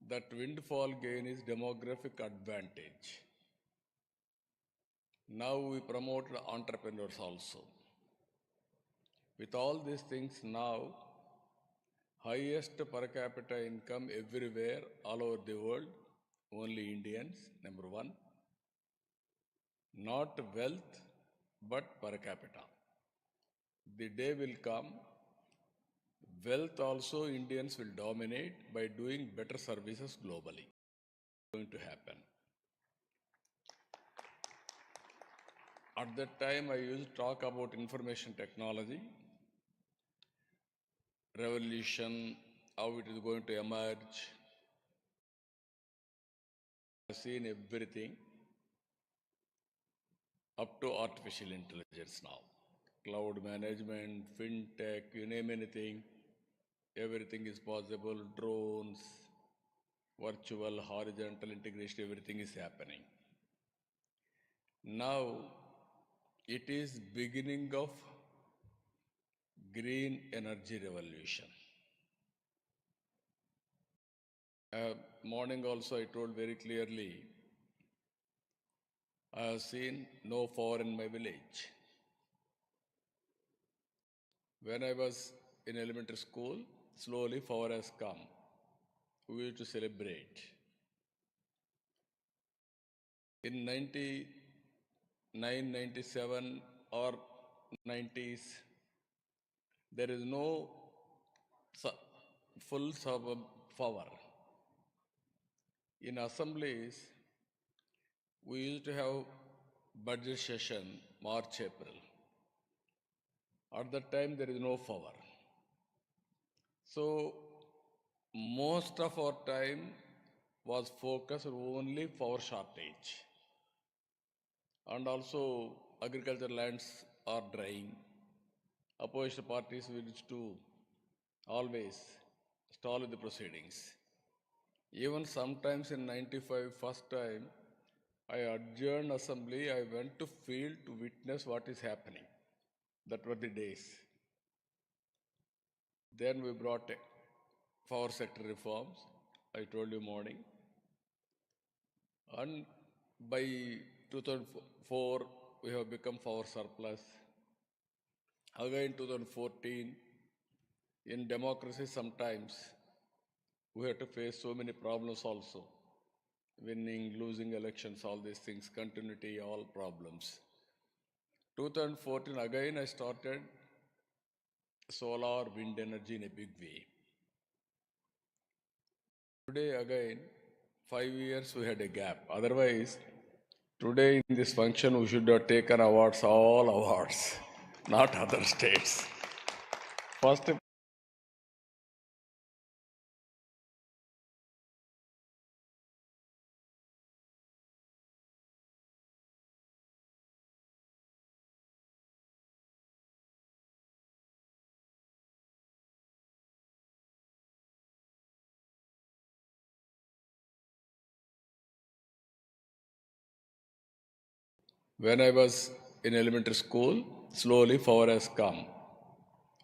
that windfall gain is demographic advantage. Now we promote the entrepreneurs also. With all these things now, highest per capita income everywhere, all over the world, only Indians, number one. Not wealth, but per capita. The day will come, wealth also Indians will dominate by doing better services globally. Going to happen. At that time, I used to talk about information technology, revolution, how it is going to emerge. I've seen everything up to artificial intelligence now. Cloud management, fintech, you name anything, everything is possible. Drones, virtual, horizontal integration, everything is happening. Now, it is beginning of green energy revolution. Morning also I told very clearly, I have seen no fire in my village. When I was in elementary school, slowly fire has come. We used to celebrate. In 99, 97 or 90s, there is no full power. In assemblies, we used to have budget session March, April. At that time, there is no power. So, most of our time was focused only power shortage. And also, agricultural lands are drying. Opposition parties wish to always stall the proceedings. Even sometimes in 95, first time, I adjourned assembly, I went to field to witness what is happening. That were the days. Then we brought power sector reforms, I told you morning. And by 2004, we have become power surplus. Again, 2014, in democracy sometimes we have to face so many problems also. Winning, losing elections, all these things, continuity, all problems. 2014, again I started solar, wind energy in a big way. Today again, 5 years we had a gap. Otherwise, today in this function we should have taken awards, all awards, not other states. First when I was in elementary school, slowly power has come.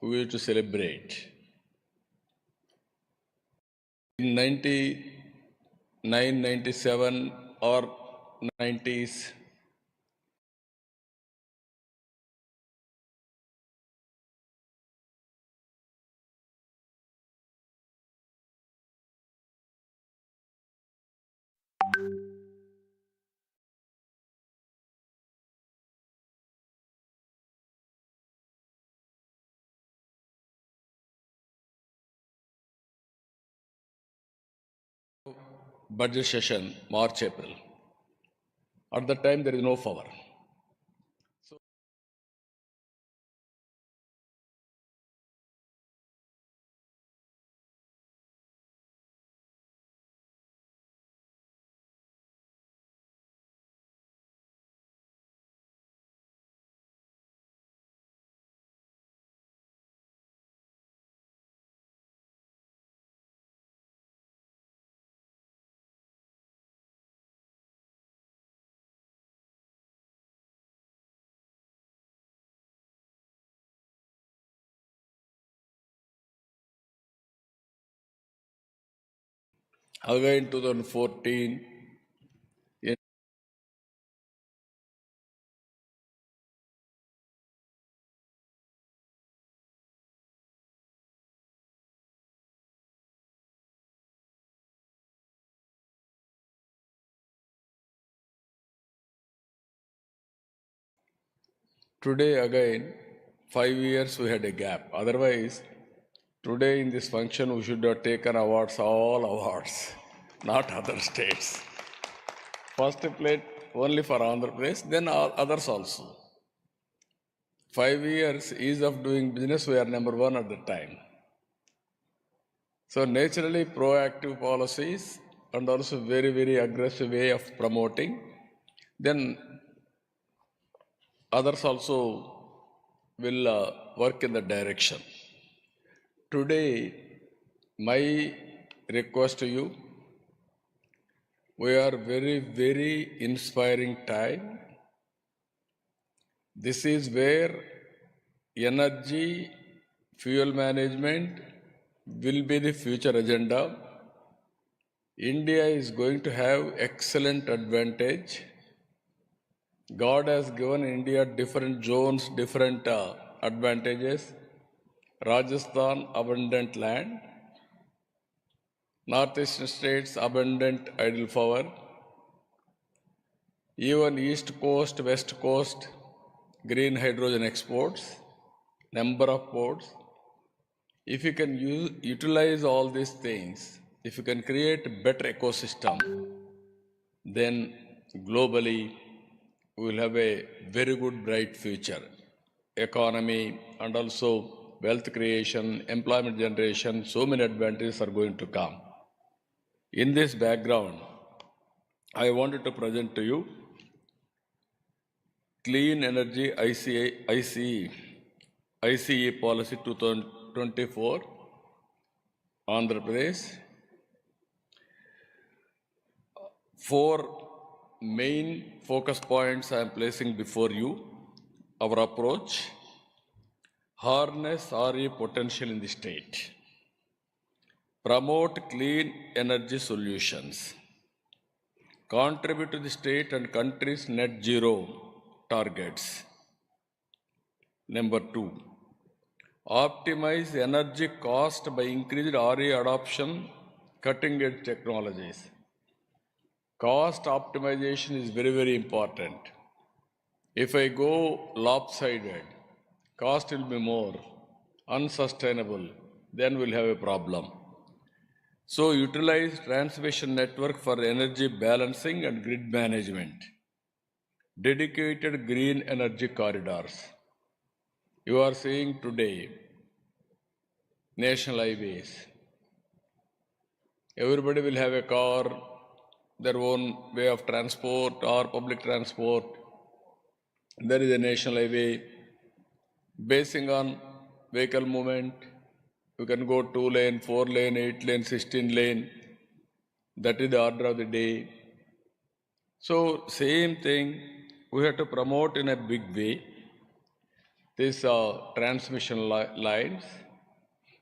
We used to celebrate. In 99, 97 or 90s, budget session, March, April. At that time, there is no power. Again, 2014, in today again, 5 years we had a gap. Otherwise, today in this function we should have taken awards, all awards, not other states. First plate only for Andhra Pradesh, then others also. 5 years ease of doing business, we are number one at the time. So naturally proactive policies and also very, very aggressive way of promoting, then others also will work in the direction. Today, my request to you, we are very, very inspiring time. This is where energy, fuel management will be the future agenda. India is going to have excellent advantage. God has given India different zones, different advantages. Rajasthan, abundant land. Northeastern states, abundant idle power. Even East Coast, West Coast, green hydrogen exports, number of ports. If you can utilize all these things, if you can create a better ecosystem, then globally we will have a very good, bright future. Economy and also wealth creation, employment generation, so many advantages are going to come. In this background, I wanted to present to you Clean Energy ICE Policy 2024, Andhra Pradesh. 4 main focus points I am placing before you. Our approach: harness RE potential in the state, promote clean energy solutions, contribute to the state and country's net zero targets. Number 2, optimize energy cost by increased RE adoption, cutting edge technologies. Cost optimization is very, very important. If I go lopsided, cost will be more, unsustainable, then we'll have a problem. So utilize transmission network for energy balancing and grid management. Dedicated green energy corridors. You are seeing today national highways. Everybody will have a car, their own way of transport or public transport. There is a national highway. Basing on vehicle movement, you can go 2 lane, 4 lane, 8 lane, 16 lane. That is the order of the day. So same thing, we have to promote in a big way these transmission lines.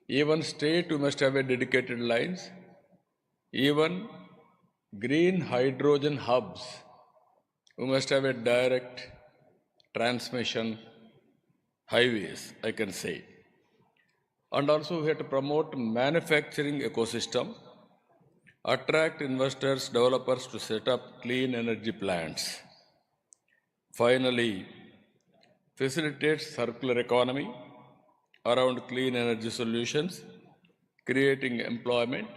Even state, we must have a dedicated lines. Even green hydrogen hubs, we must have a direct transmission highways, I can say. And also we have to promote manufacturing ecosystem, attract investors, developers to set up clean energy plants. Finally, facilitate circular economy around clean energy solutions, creating employment,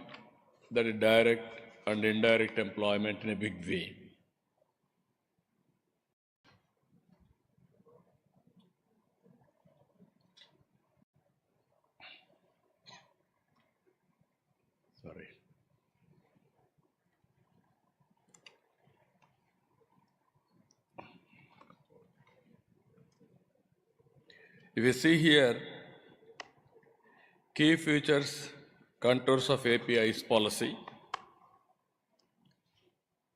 that is direct and indirect employment in a big way. Sorry. If you see here, key features, contours of API's policy,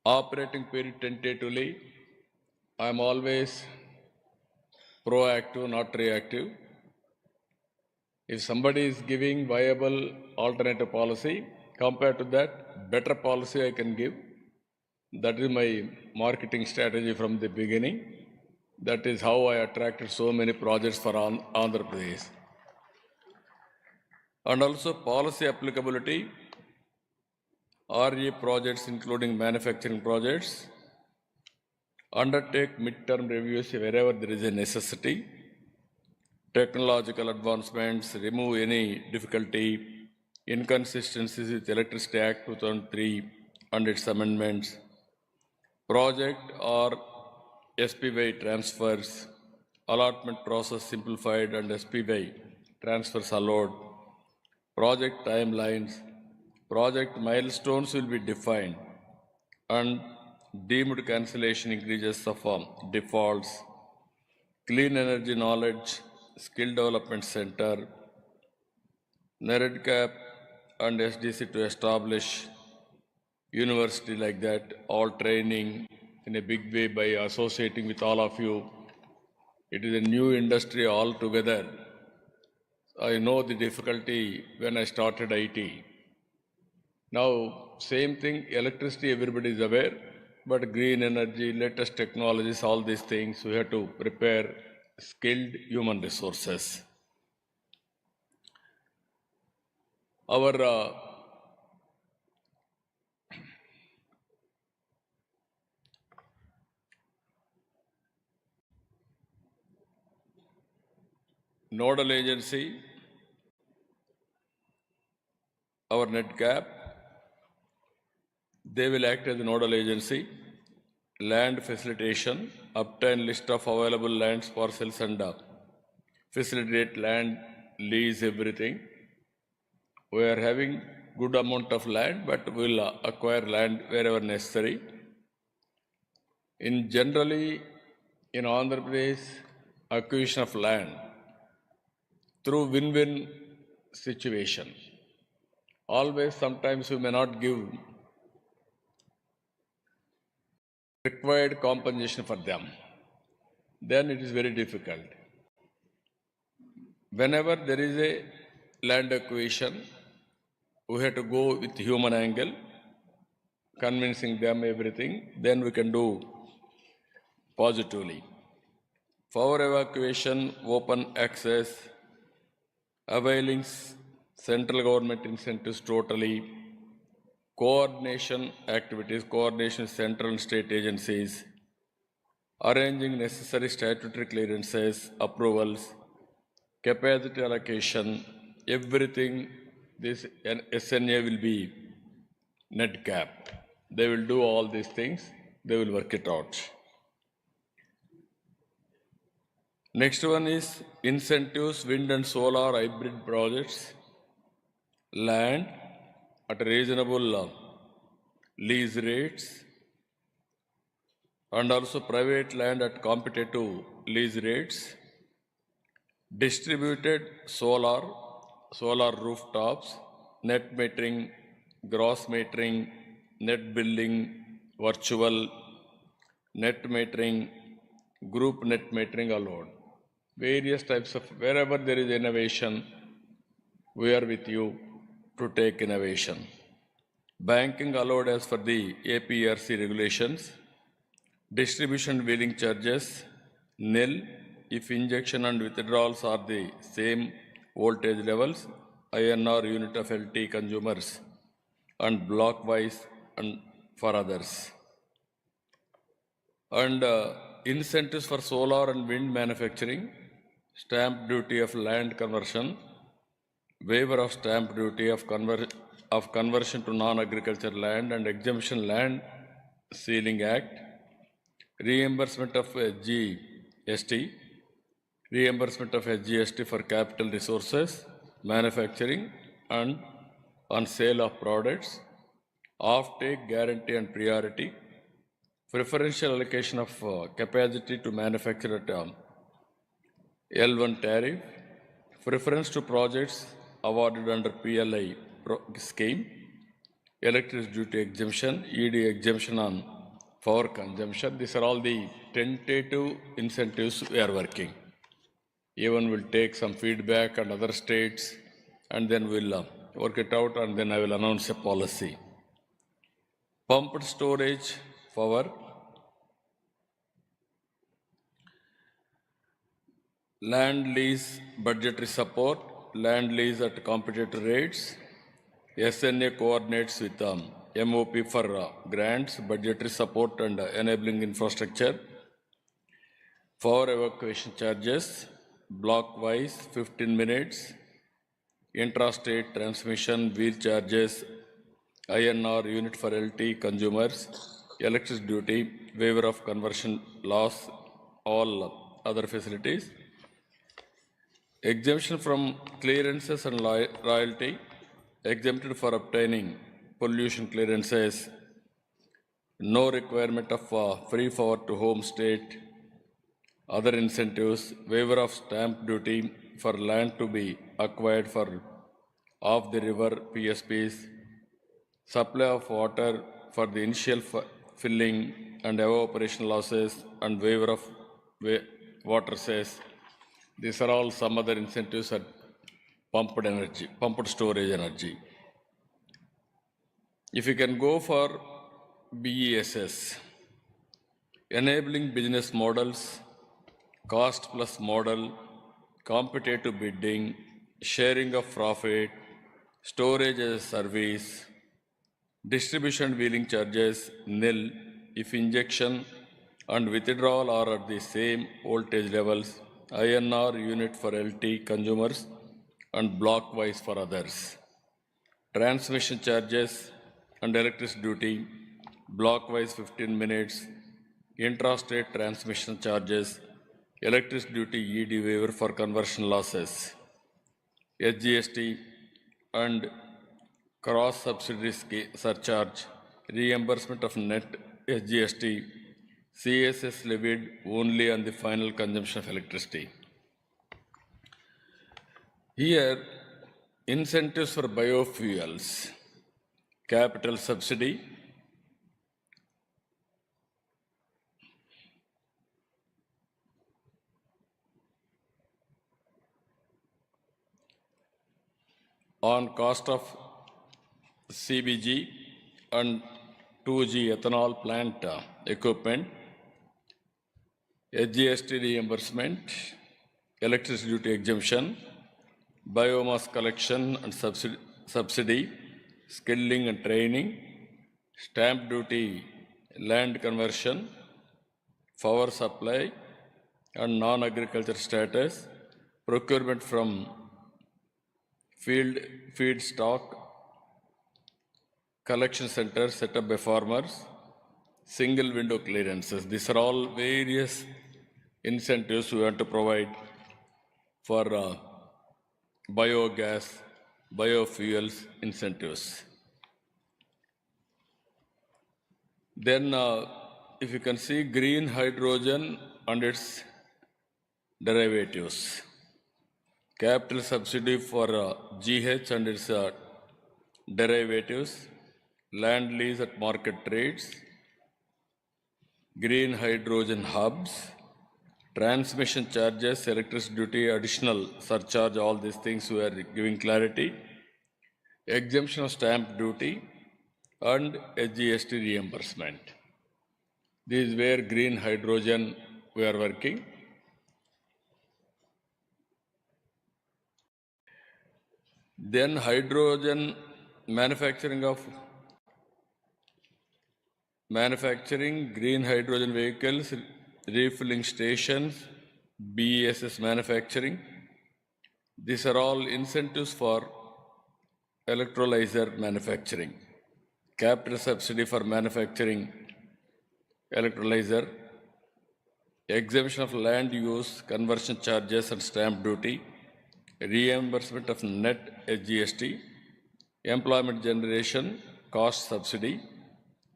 operating period tentatively, I am always proactive, not reactive. If somebody is giving viable alternative policy, compared to that, better policy I can give. That is my marketing strategy from the beginning. That is how I attracted so many projects for Andhra Pradesh. And also policy applicability, RE projects including manufacturing projects, undertake midterm reviews wherever there is a necessity, technological advancements, remove any difficulty, inconsistencies with Electricity Act 2003 and its amendments, project or SPY transfers, allotment process simplified and SPY transfers allowed, project timelines, project milestones will be defined, and deemed cancellation increases of defaults, clean energy knowledge, skill development center, NEREDCAP and SDC to establish university like that, all training in a big way by associating with all of you. It is a new industry altogether. I know the difficulty when I started IT. Now, same thing, electricity, everybody is aware, but green energy, latest technologies, all these things, we have to prepare skilled human resources. Our nodal agency, our NETCAP, they will act as a nodal agency, land facilitation, obtain list of available lands, parcels and facilitate land, lease, everything. We are having good amount of land, but we will acquire land wherever necessary. Generally, in Andhra Pradesh, acquisition of land through win-win situation. Always, sometimes we may not give required compensation for them. Then it is very difficult. Whenever there is a land acquisition, we have to go with human angle, convincing them everything, then we can do positively. For evacuation, open access, availing central government incentives totally, coordination activities, coordination central and state agencies, arranging necessary statutory clearances, approvals, capacity allocation, everything, this SNA will be NETCAP. They will do all these things, they will work it out. Next one is incentives, wind and solar hybrid projects, land at reasonable lease rates, and also private land at competitive lease rates, distributed solar rooftops, net metering, gross metering, net billing, virtual, net metering, group net metering allowed. Various types of, wherever there is innovation, we are with you to take innovation. Banking allowed as per the APRC regulations. Distribution wheeling charges, nil if injection and withdrawals are the same voltage levels, INR unit of LT consumers, and block wise and for others. And incentives for solar and wind manufacturing, stamp duty of land conversion, waiver of stamp duty of conversion to non-agricultural land and exemption land ceiling act, reimbursement of GST, reimbursement of SGST for capital resources, manufacturing and on sale of products, off-take guarantee and priority, preferential allocation of capacity to manufacture at L1 tariff, preference to projects awarded under PLI scheme, electricity duty exemption, ED exemption on power consumption. These are all the tentative incentives we are working. Even we'll take some feedback and other states, and then we'll work it out, and then I will announce a policy. pumped storage power, land lease budgetary support, land lease at competitive rates, SNA coordinates with MOP for grants, budgetary support and enabling infrastructure, power evacuation charges, block-wise 15 minutes, intrastate transmission, wheel charges, INR unit for LT consumers, electricity duty, waiver of conversion loss, all other facilities, exemption from clearances and royalty, exempted for obtaining pollution clearances, no requirement of free power to home state, other incentives, waiver of stamp duty for land to be acquired for off the river PSPs, supply of water for the initial filling and evaporation losses, and waiver of water cess. These are all some other incentives at pumped storage energy. If you can go for BESS, enabling business models, cost plus model, competitive bidding, sharing of profit, storage as a service, distribution wheeling charges nil if injection and withdrawal are at the same voltage levels, INR unit for LT consumers and block-wise for others. Transmission charges and electricity duty, block-wise 15 minutes, intrastate transmission charges, electricity duty ED waiver for conversion losses, SGST and cross subsidy surcharge, reimbursement of net SGST, CSS levied only on the final consumption of electricity. Here, incentives for biofuels, capital subsidy, on cost of CBG and 2G ethanol plant equipment, SGST reimbursement, electricity duty exemption, biomass collection and subsidy, skilling and training, stamp duty, land conversion, power supply and non-agriculture status, procurement from feedstock, collection centers set up by farmers, single window clearances. These are all various incentives we want to provide for biogas, biofuels incentives. Then if you can see green hydrogen and its derivatives, capital subsidy for GH and its derivatives, land lease at market rates, green hydrogen hubs, transmission charges, electricity duty, additional surcharge, all these things we are giving clarity, exemption of stamp duty and SGST reimbursement. This is where green hydrogen we are working. Then hydrogen manufacturing green hydrogen vehicles, refilling stations, BESS manufacturing. These are all incentives for electrolyzer manufacturing. Capital subsidy for manufacturing electrolyzer, exemption of land use, conversion charges and stamp duty, reimbursement of net SGST, employment generation, cost subsidy,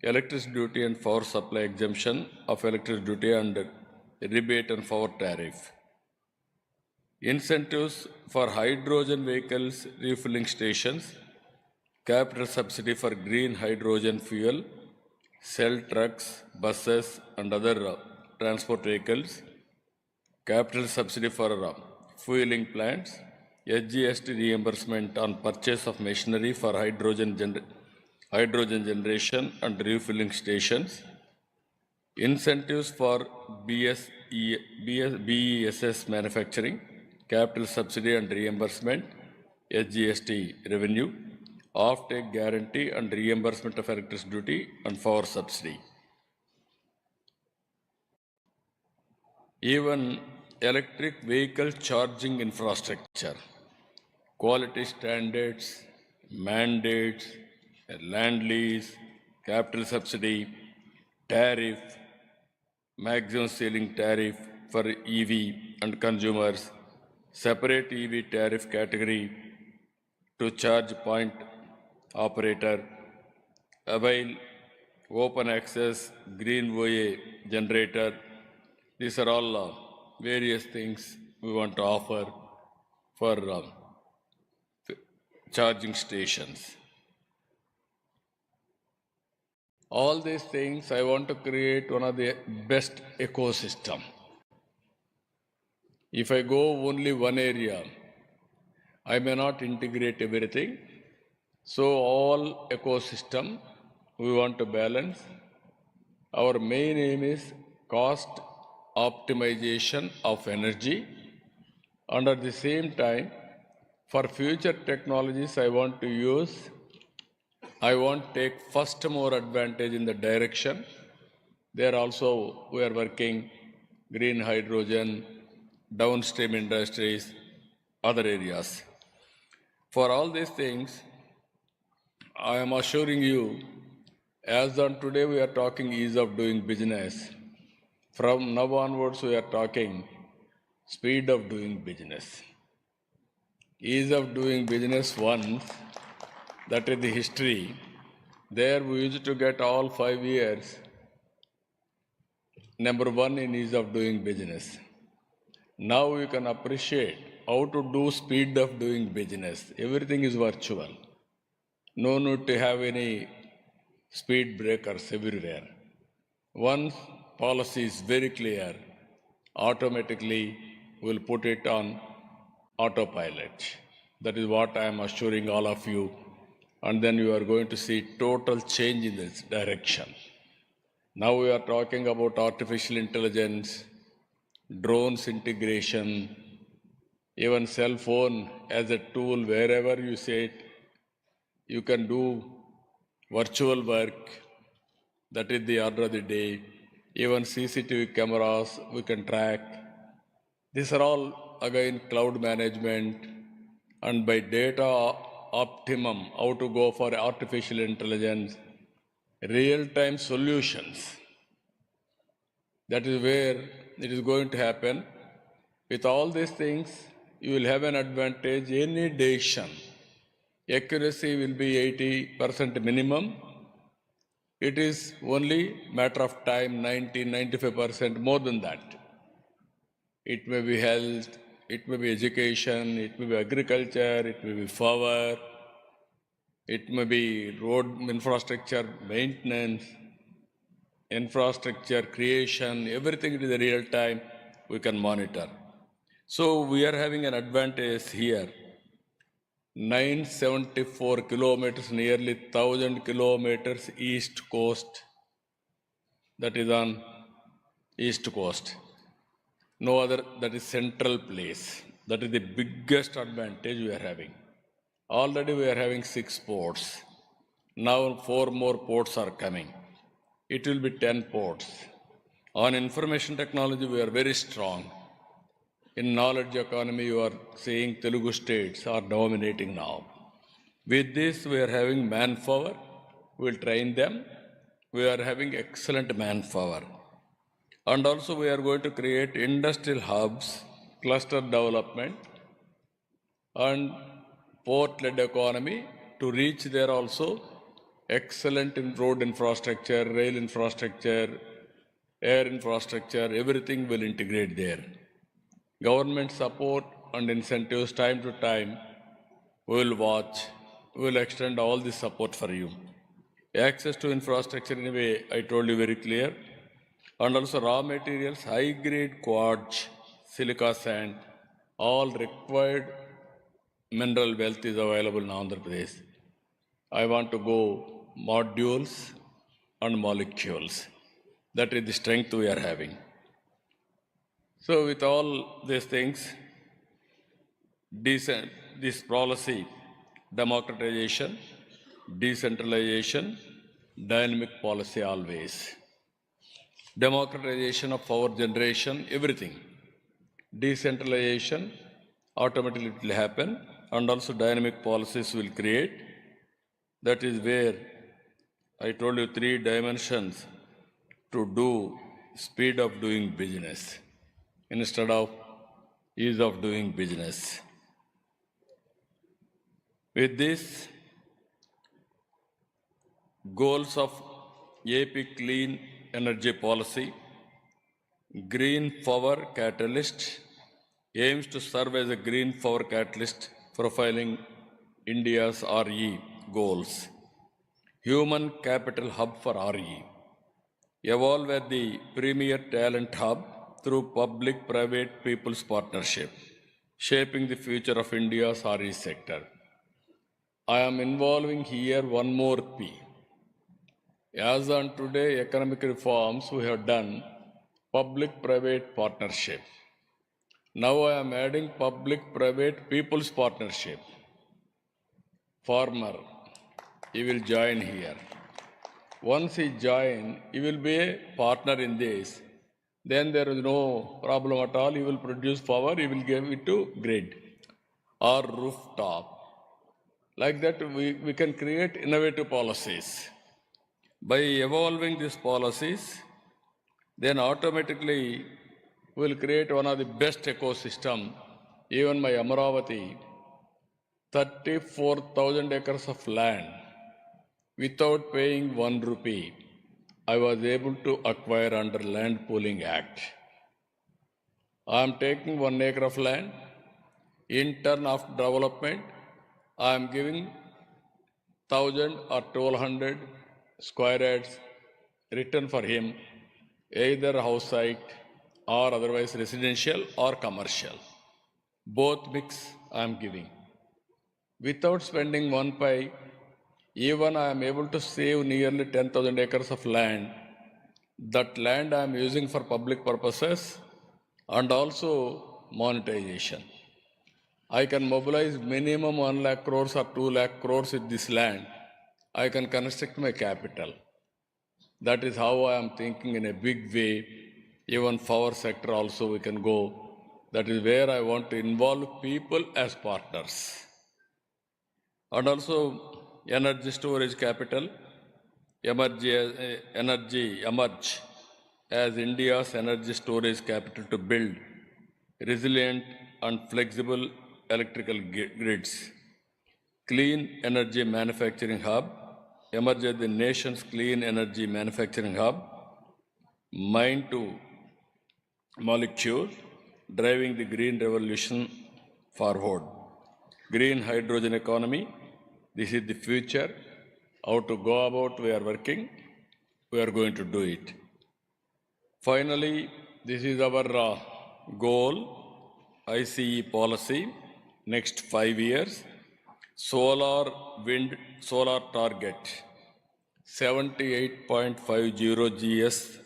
electricity duty and power supply exemption of electricity duty and rebate and power tariff. Incentives for hydrogen vehicles, refilling stations, capital subsidy for green hydrogen fuel, cell trucks, buses and other transport vehicles, capital subsidy for fueling plants, SGST reimbursement on purchase of machinery for hydrogen generation and refilling stations, incentives for BESS manufacturing, capital subsidy and reimbursement, SGST revenue, off-take guarantee and reimbursement of electricity duty and power subsidy. Even electric vehicle charging infrastructure, quality standards, mandates, land lease, capital subsidy, tariff, maximum ceiling tariff for EV and consumers, separate EV tariff category to charge point operator, avail open access green OA generator. These are all various things we want to offer for charging stations. All these things, I want to create one of the best ecosystem. If I go only one area, I may not integrate everything. So all ecosystem, we want to balance. Our main aim is cost optimization of energy, and at the same time, for future technologies I want to take first more advantage in the direction. There also we are working green hydrogen, downstream industries, other areas. For all these things, I am assuring you, as on today we are talking ease of doing business. From now onwards we are talking speed of doing business. Ease of doing business once, that is the history. There we used to get all 5 years number 1 in ease of doing business. Now you can appreciate how to do speed of doing business. Everything is virtual. No need to have any speed breakers everywhere. Once policy is very clear, automatically we'll put it on autopilot. That is what I am assuring all of you. And then you are going to see total change in this direction. Now we are talking about artificial intelligence, drones integration, even cell phone as a tool. Wherever you say it, you can do virtual work. That is the order of the day. Even CCTV cameras we can track. These are all again cloud management, and by data optimum, how to go for artificial intelligence, real-time solutions. That is where it is going to happen. With all these things, you will have an advantage. Any decision, accuracy will be 80% minimum. It is only matter of time, 90-95% more than that. It may be health, it may be education, it may be agriculture, it may be power, it may be road infrastructure maintenance, infrastructure creation, everything it is real time, we can monitor. So we are having an advantage here. 974 kilometers, nearly 1,000 kilometers east coast, that is on east coast. No other, that is central place. That is the biggest advantage we are having. Already we are having 6 ports. Now 4 more ports are coming. It will be 10 ports. On information technology, we are very strong. In knowledge economy, you are seeing Telugu states are dominating now. With this, we are having manpower. We will train them. We are having excellent manpower. And also we are going to create industrial hubs, cluster development, and port-led economy to reach there also. Excellent in road infrastructure, rail infrastructure, air infrastructure, everything will integrate there. Government support and incentives time to time, we will watch, we will extend all this support for you. Access to infrastructure in a way, I told you very clear. And also raw materials, high-grade quartz, silica sand, all required mineral wealth is available in Andhra Pradesh. I want to go modules and molecules. That is the strength we are having. So with all these things, this policy, democratization, decentralization, dynamic policy always. Democratization of our generation, everything. Decentralization, automatically it will happen, and also dynamic policies will create. That is where I told you 3 dimensions to do speed of doing business instead of ease of doing business. With this, goals of AP Clean Energy Policy, Green Power Catalyst aims to serve as a green power catalyst profiling India's RE goals. Human Capital Hub for RE. Evolve as the premier talent hub through public-private people's partnership, shaping the future of India's RE sector. I am involving here one more P. As on today, economic reforms we have done public-private partnership. Now I am adding public-private people's partnership. Farmer, he will join here. Once he join, he will be a partner in this. Then there is no problem at all. He will produce power, he will give it to grid or rooftop. Like that, we can create innovative policies. By evolving these policies, then automatically we will create one of the best ecosystem. Even my Amaravati, 34,000 acres of land, without paying 1 rupee, I was able to acquire under Land Pooling Act. I am taking 1 acre of land. In turn of development, I am giving 1,000 or 1,200 square yards return for him, either house site or otherwise residential or commercial. Both mix I am giving. Without spending 1 pi, even I am able to save nearly 10,000 acres of land. That land I am using for public purposes and also monetization. I can mobilize minimum 1 lakh crores or 2 lakh crores with this land. I can construct my capital. That is how I am thinking in a big way. Even power sector also we can go. That is where I want to involve people as partners. And also energy storage capital, emerge as India's energy storage capital to build resilient and flexible electrical grids. Clean energy manufacturing hub, emerge as the nation's clean energy manufacturing hub, mine to molecule, driving the green revolution forward. Green hydrogen economy, this is the future. How to go about we are working, we are going to do it. Finally, this is our goal, ICE policy, next 5 years. Solar, wind, solar target, 78.50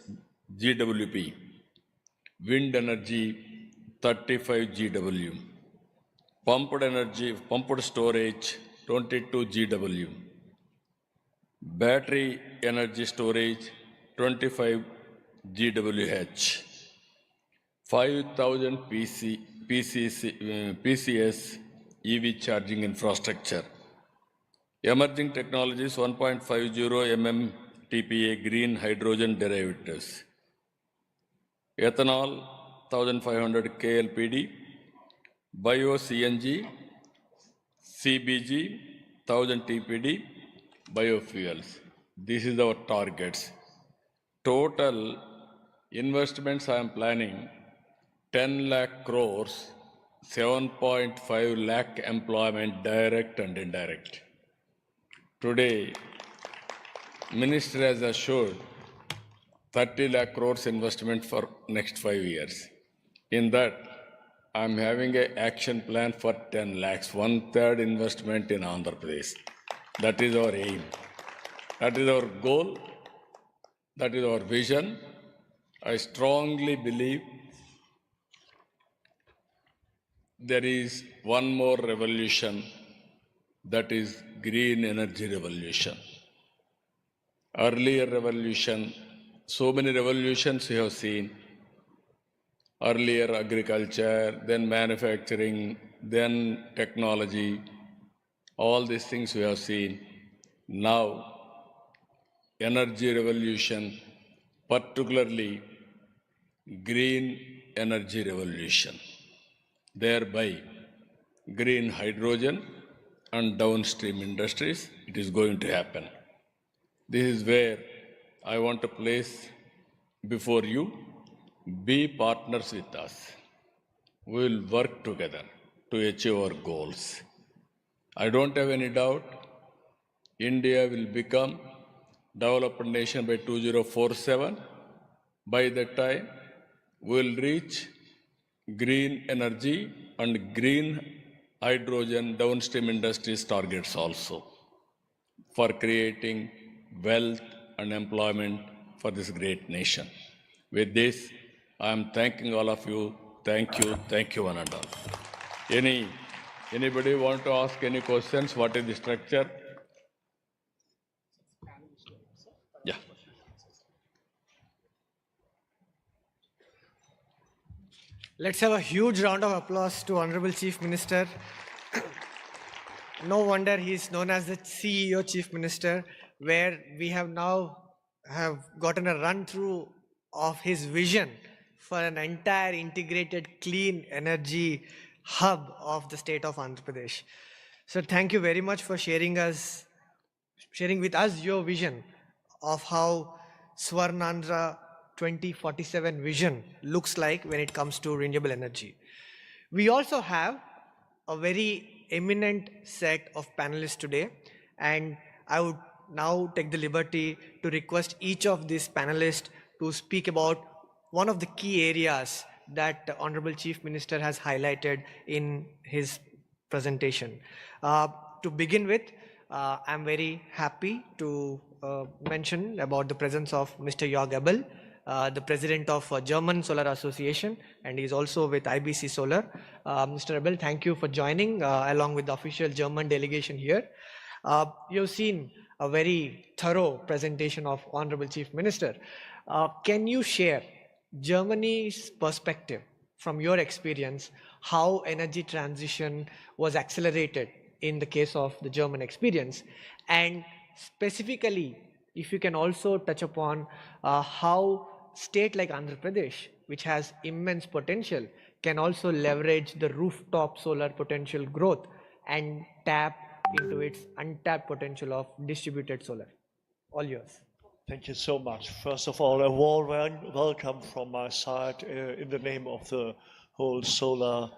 GWP. Wind energy, 35 GW. Pumped energy, pumped storage, 22 GW. Battery energy storage, 25 GWH. 5,000 PCS EV charging infrastructure. Emerging technologies, 1.50 MMTPA green hydrogen derivatives. Ethanol, 1,500 KLPD. Bio-CNG, CBG, 1,000 TPD, biofuels. This is our targets. Total investments I am planning 10 lakh crores, 7.5 lakh employment direct and indirect. Today, Minister has assured 30 lakh crores investment for next 5 years. In that, I am having an action plan for 10 lakhs, 1/3 investment in Andhra Pradesh. That is our aim. That is our goal. That is our vision. I strongly believe there is one more revolution, that is green energy revolution. Earlier revolution, so many revolutions we have seen. Earlier agriculture, then manufacturing, then technology, all these things we have seen. Now, energy revolution, particularly green energy revolution, thereby green hydrogen and downstream industries, it is going to happen. This is where I want to place before you, be partners with us. We will work together to achieve our goals. I don't have any doubt India will become developed nation by 2047. By that time, we will reach green energy and green hydrogen downstream industries targets also for creating wealth and employment for this great nation. With this, I am thanking all of you. Thank you one and all. Anybody want to ask any questions? What is the structure? Yeah. Let's have a huge round of applause to Honorable Chief Minister. No wonder he is known as the CEO Chief Minister, where we have now gotten a run through of his vision for an entire integrated clean energy hub of the state of Andhra Pradesh. So thank you very much for sharing with us your vision of how Swarnandhra 2047 vision looks like when it comes to renewable energy. We also have a very eminent set of panelists today, and I would now take the liberty to request each of these panelists to speak about one of the key areas that the Honorable Chief Minister has highlighted in his presentation. To begin with, I'm very happy to mention about the presence of Mr. Jörg Abel, the president of German Solar Association, and he's also with IBC Solar. Mr. Abel, thank you for joining along with the official German delegation here. You've seen a very thorough presentation of Honorable Chief Minister. Can you share Germany's perspective from your experience, how energy transition was accelerated in the case of the German experience, and specifically if you can also touch upon how state like Andhra Pradesh, which has immense potential, can also leverage the rooftop solar potential growth and tap into its untapped potential of distributed solar. All yours. Thank you so much. First of all, a warm welcome from my side in the name of the whole solar